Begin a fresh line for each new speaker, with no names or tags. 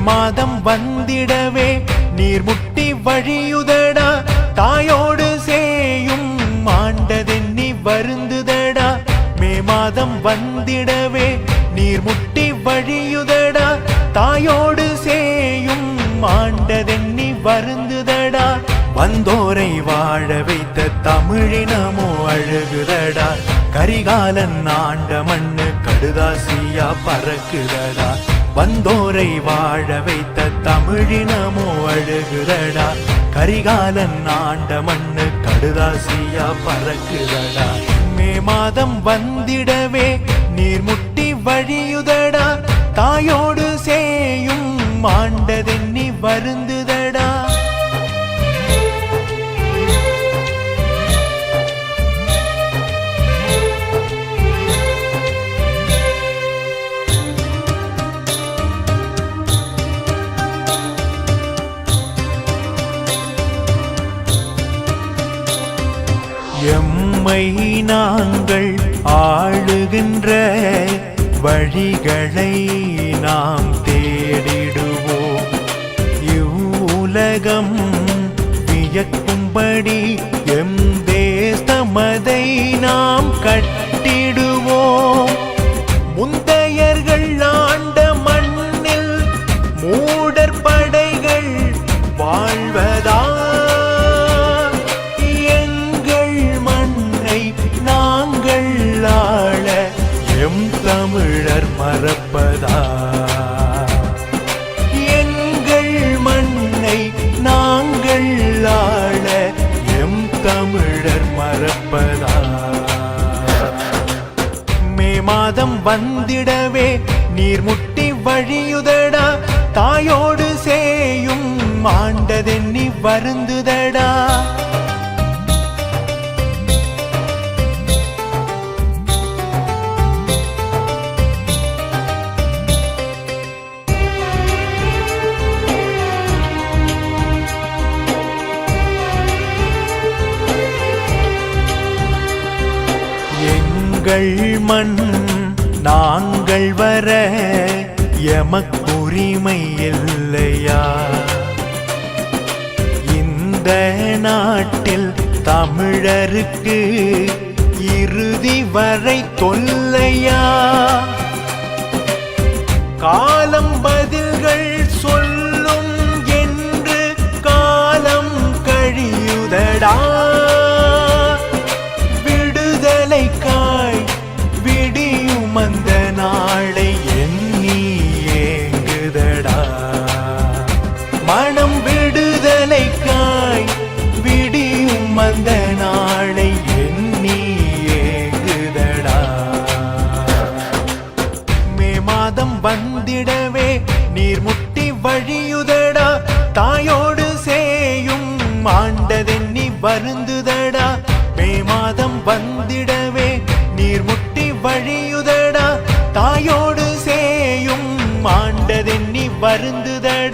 மாதம் வந்திடவே நீர் முட்டி வழியுதடா தாயோடு சேயும் மாண்டதென்னி வருந்துதடா மே மாதம் வந்திடவே நீர் முட்டி வழியுதடா தாயோடு சேயும் மாண்டதென்னி வருந்துதடா வந்தோரை வாழ வைத்த தமிழினமோ அழுகுதடா கரிகாலன் ஆண்ட மண்ணு கடுதாசியா பறக்குதடா வந்தோரை வாழ வைத்த தமிழினமோ அழுகுதடா கரிகாலன் ஆண்ட மண்ணு கடுதாசியா பறக்குதடா மே மாதம் வந்திடவே நீர் முட்டி வழியுதடா தாயோடு சேயும் மாண்டதென்னி வருந்துதடா எம்மை நாங்கள் ஆளுகின்ற வழிகளை நாம் தேடிடுவோம் இவ்வுலகம் வியக்கும்படி எம் தேசமதை நாம் கட்டிடுவோம் முந்தையர்கள் ஆண்ட மண்ணில் மூடர் படைகள் வாழ்வதா தமிழர் மறப்பதா எங்கள் மண்ணை நாங்கள் ஆள எம் தமிழர் மறப்பதா மே மாதம் வந்திடவே நீர் முட்டி வழியுதடா தாயோடு சேயும் மாண்டதென்னி வருந்துதடா மண் நாங்கள் வர எமக்குரிமை இல்லையா இந்த நாட்டில் தமிழருக்கு இறுதி வரை தொல்லையா காலம் பதில்கள் சொல்லும் என்று காலம் கழியுதடா அந்த நாளை எண்ணி ஏங்குதடா மனம் விடுதலைக்காய் விடியும் அந்த நாளை எண்ணி ஏங்குதடா மே மாதம் வந்திடவே நீர் முட்டி வழியுதடா தாயோடு சேயும் மாண்டதென்னி வருந்துதடா மே மாதம் வந்திடவே நீர் முட்டி வழியுதடா தாயோடு சேயும் மாண்டதென்னி வருந்துதடா